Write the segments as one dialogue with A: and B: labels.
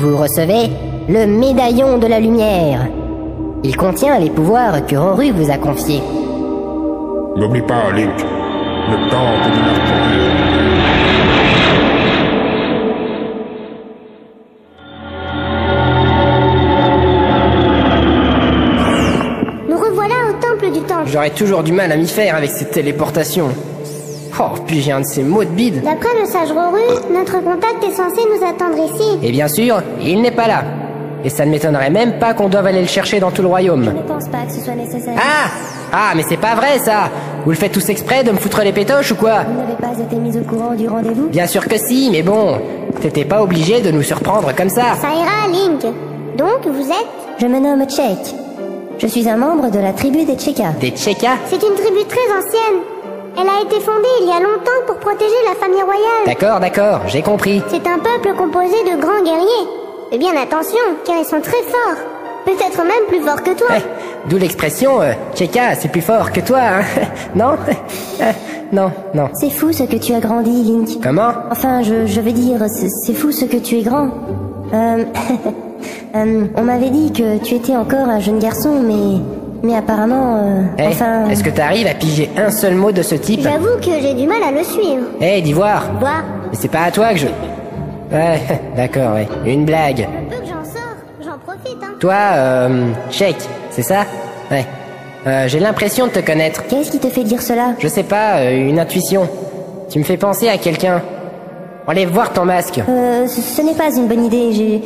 A: Vous recevez le médaillon de la lumière. Il contient les pouvoirs que Roru vous a confiés.
B: N'oublie pas, Link, le temple de la forêt.
C: Nous revoilà au temple du temple.
D: J'aurais toujours du mal à m'y faire avec cette téléportation. Oh, puis j'ai un de ces mots de bide.
C: D'après le sage Roru, notre contact est censé nous attendre ici.
D: Et bien sûr, il n'est pas là. Et ça ne m'étonnerait même pas qu'on doive aller le chercher dans tout le royaume.
A: Je ne pense pas que ce soit nécessaire.
D: Ah, mais c'est pas vrai ça. Vous le faites tous exprès de me foutre les pétoches ou quoi?
A: Vous n'avez pas été mis au courant du rendez-vous?
D: Bien sûr que si, mais bon, t'étais pas obligé de nous surprendre comme ça.
C: Ça ira, Link. Donc, vous êtes...
A: Je me nomme Tchèque. Je suis un membre de la tribu des Tchékas.
D: Des Tchékas?
C: C'est une tribu très ancienne. Elle a été fondée il y a longtemps pour protéger la famille royale.
D: D'accord, j'ai compris.
C: C'est un peuple composé de grands guerriers. Et bien attention, car ils sont très forts. Peut-être même plus forts que toi.
D: D'où l'expression Tchéka, c'est plus fort que toi, hein. Non? Non.
A: C'est fou ce que tu as grandi, Link.
D: Comment?
A: Enfin, je veux dire, c'est fou ce que tu es grand. On m'avait dit que tu étais encore un jeune garçon, mais apparemment, enfin...
D: Est-ce que t'arrives à piger un seul mot de ce type?
C: J'avoue que j'ai du mal à le suivre.
D: d'Ivoire.
C: Quoi?
D: Mais c'est pas à toi que je... Ouais, d'accord, ouais. Une blague.
C: Le peu que j'en sors, j'en profite, hein.
D: Toi, Tchèque, c'est ça? Ouais. J'ai l'impression de te connaître.
A: Qu'est-ce qui te fait dire cela?
D: Je sais pas, une intuition. Tu me fais penser à quelqu'un. Enlève voir ton masque.
A: Ce n'est pas une bonne idée.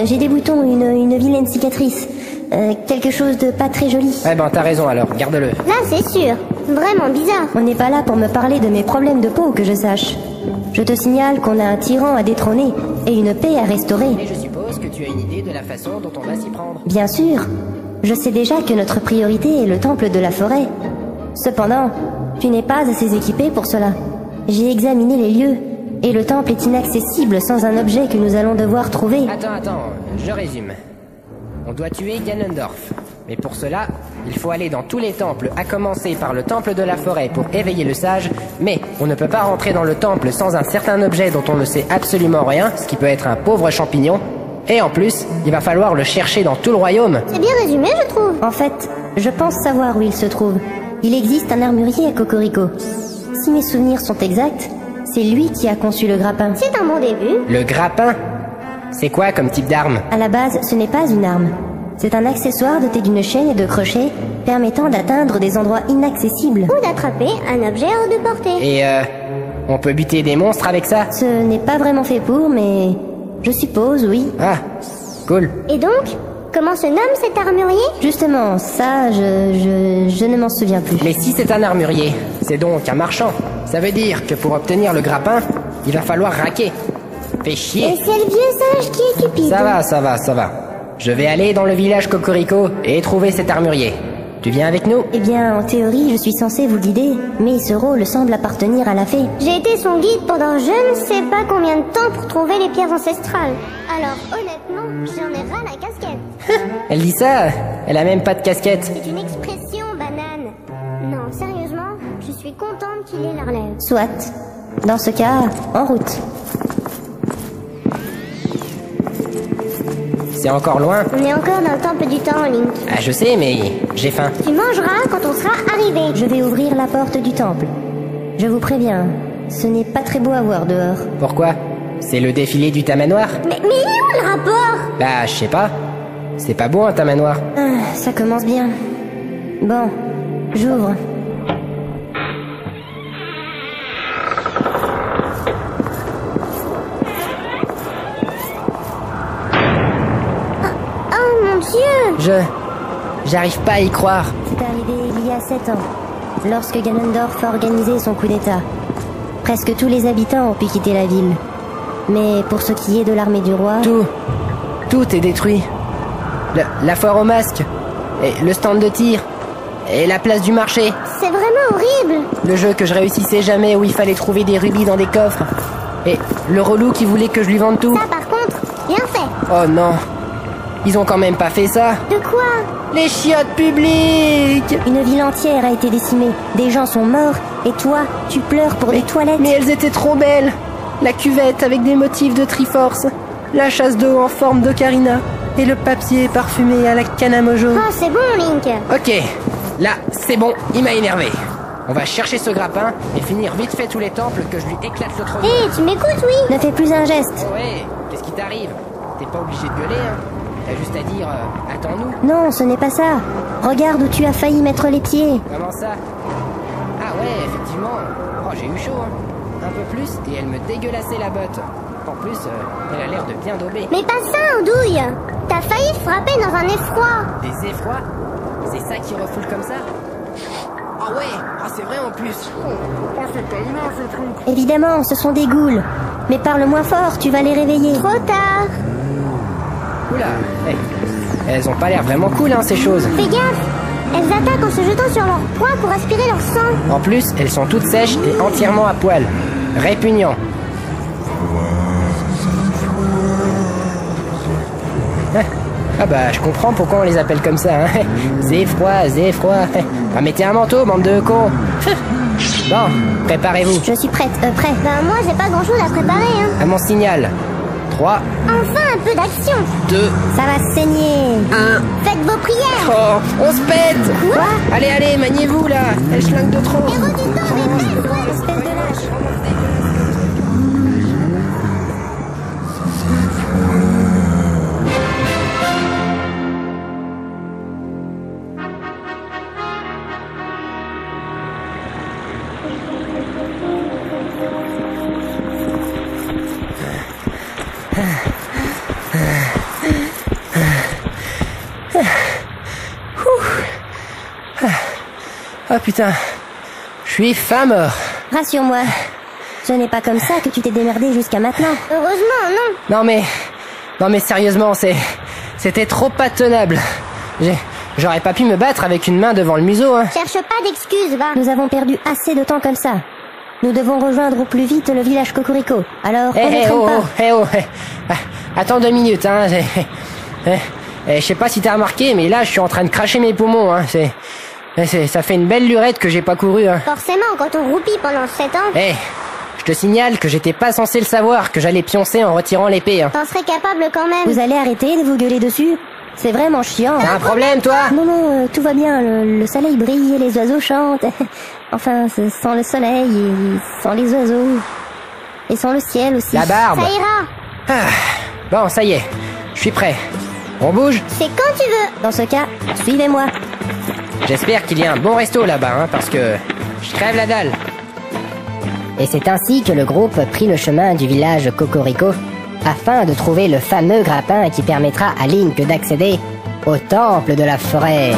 A: J'ai des boutons, une vilaine cicatrice. Quelque chose de pas très joli.
D: Ouais, t'as raison alors, garde-le.
C: Là, c'est sûr. Vraiment bizarre.
A: On n'est pas là pour me parler de mes problèmes de peau, que je sache. Je te signale qu'on a un tyran à détrôner et une paix à restaurer.
D: Mais je suppose que tu as une idée de la façon dont on va s'y prendre.
A: Bien sûr. Je sais déjà que notre priorité est le temple de la forêt. Cependant, tu n'es pas assez équipé pour cela. J'ai examiné les lieux, et le temple est inaccessible sans un objet que nous allons devoir trouver.
D: Attends, je résume. On doit tuer Ganondorf. Mais pour cela, il faut aller dans tous les temples, à commencer par le temple de la forêt pour éveiller le sage, mais on ne peut pas rentrer dans le temple sans un certain objet dont on ne sait absolument rien, ce qui peut être un pauvre champignon, et en plus, il va falloir le chercher dans tout le royaume.
C: C'est bien résumé, je trouve.
A: En fait, je pense savoir où il se trouve. Il existe un armurier à Cocorico. Si mes souvenirs sont exacts, c'est lui qui a conçu le grappin.
C: C'est un bon début.
D: Le grappin? C'est quoi comme type d'arme?
A: À la base, ce n'est pas une arme. C'est un accessoire doté d'une chaîne et de crochets permettant d'atteindre des endroits inaccessibles.
C: Ou d'attraper un objet hors de portée.
D: Et on peut buter des monstres avec ça?
A: Ce n'est pas vraiment fait pour, mais je suppose, oui.
D: Ah, cool.
C: Et donc, comment se nomme cet armurier?
A: Justement, ça, je ne m'en souviens plus.
D: Mais si c'est un armurier, c'est donc un marchand. Ça veut dire que pour obtenir le grappin, il va falloir raquer. Fais chier.
C: Et c'est le vieux sage qui est cupide.
D: Ça va. Je vais aller dans le village Cocorico et trouver cet armurier. Tu viens avec nous?
A: Eh bien, en théorie, je suis censé vous guider, mais ce rôle semble appartenir à la fée.
C: J'ai été son guide pendant je ne sais pas combien de temps pour trouver les pierres ancestrales. Alors, honnêtement, j'en ai ras la casquette.
D: Elle dit ça? Elle a même pas de casquette.
C: C'est une expression, banane. Non, sérieusement, je suis contente qu'il ait la relève.
A: Soit. Dans ce cas, en route.
D: C'est encore loin?
C: On est encore dans le temple du temps, Link.
D: Ah, je sais, mais j'ai faim.
C: Tu mangeras quand on sera arrivé.
A: Je vais ouvrir la porte du temple. Je vous préviens, ce n'est pas très beau à voir dehors.
D: Pourquoi? C'est le défilé du tamanoir?
C: Mais il est où le rapport?
D: Bah, je sais pas. C'est pas beau un tamanoir.
A: Ah, ça commence bien. Bon, j'ouvre.
C: Oh mon Dieu!
D: J'arrive pas à y croire.
A: C'est arrivé il y a 7 ans, lorsque Ganondorf a organisé son coup d'état. Presque tous les habitants ont pu quitter la ville. Mais pour ce qui est de l'armée du roi...
D: Tout est détruit. La foire aux masques, et le stand de tir, et la place du marché.
C: C'est vraiment horrible!
D: Le jeu que je réussissais jamais où il fallait trouver des rubis dans des coffres. Et le relou qui voulait que je lui vende tout.
C: Ça par contre, bien fait!
D: Oh non. Ils ont quand même pas fait ça.
C: De quoi?
D: Les chiottes publiques!
A: Une ville entière a été décimée. Des gens sont morts, et toi, tu pleures pour des toilettes.
D: Mais elles étaient trop belles. La cuvette avec des motifs de Triforce. la chasse d'eau en forme d'ocarina et le papier parfumé à la canne à mojo.
C: Oh, c'est bon, Link.
D: Ok, là, c'est bon, il m'a énervé. On va chercher ce grappin et finir vite fait tous les temples que je lui éclate le trône.
C: Hé, tu m'écoutes, oui?
A: Ne fais plus un geste.
D: Oh ouais, qu'est-ce qui t'arrive? T'es pas obligé de gueuler, hein. T'as juste à dire, attends-nous.
A: Non, ce n'est pas ça. Regarde où tu as failli mettre les pieds.
D: Comment ça? Ah ouais, effectivement. Oh, j'ai eu chaud, hein. Un peu plus, et elle me dégueulassait la botte. En plus, elle a l'air de bien dauber.
C: Mais pas ça, Andouille. T'as failli frapper dans un effroi.
D: Des effrois? C'est ça qui refoule comme ça? Ah ouais, ah c'est vrai en plus.
B: Oh, c'est pas humain ce truc.
A: Évidemment, ce sont des ghouls. Mais parle moins fort, tu vas les réveiller.
C: Trop tard.
D: Oula, hey. Elles ont pas l'air vraiment cool, hein, ces choses.
C: Fais gaffe. Elles attaquent en se jetant sur leur proie pour aspirer leur sang.
D: En plus, elles sont toutes sèches et entièrement à poil. Répugnant. Ah bah, je comprends pourquoi on les appelle comme ça, hein. Zéfroid, zéfroid. Ah, mettez un manteau, bande de cons. Bon, préparez-vous.
A: Je suis prête, prêt.
C: Ben moi, j'ai pas grand-chose à préparer, hein.
D: À mon signal. 3,
C: Enfin, un peu d'action.
D: 2,
A: Ça va saigner.
D: 1.
C: Faites vos prières.
D: Oh, on se pète.
C: Quoi?
D: Allez, allez, maniez-vous là. Elle schlingue de trop.
C: Héros du temps, mais ouais,
A: Espèce de lâche.
D: Oh putain, je suis fin mort.
A: Rassure-moi. Ce n'est pas comme ça que tu t'es démerdé jusqu'à maintenant.
C: Heureusement, non.
D: Non mais sérieusement, c'était trop pas tenable. J'aurais pas pu me battre avec une main devant le museau, hein.
C: Cherche pas d'excuses, va.
A: Nous avons perdu assez de temps comme ça. Nous devons rejoindre au plus vite le village Cocorico. Alors, on ne traîne pas.
D: Attends 2 minutes, hein. Je sais pas si t'as remarqué, mais là, je suis en train de cracher mes poumons, hein. Ça fait une belle lurette que j'ai pas couru, hein.
C: Forcément, quand on roupit pendant 7 ans,
D: Je te signale que j'étais pas censé le savoir, que j'allais pioncer en retirant l'épée, hein.
C: t'en serais capable quand même.
A: Vous allez arrêter de vous gueuler dessus? C'est vraiment chiant.
D: T'as un problème, toi?
A: Non, tout va bien. Le soleil brille et les oiseaux chantent. Enfin, sans le soleil et sans les oiseaux. Et sans le ciel aussi.
D: La barbe.
C: Ça ira.
D: Ah, bon, ça y est. Je suis prêt. On bouge?
C: C'est quand tu veux.
A: Dans ce cas, suivez-moi.
D: J'espère qu'il y a un bon resto là-bas, hein, parce que je crève la dalle.
E: Et c'est ainsi que le groupe prit le chemin du village Cocorico afin de trouver le fameux grappin qui permettra à Link d'accéder au temple de la forêt.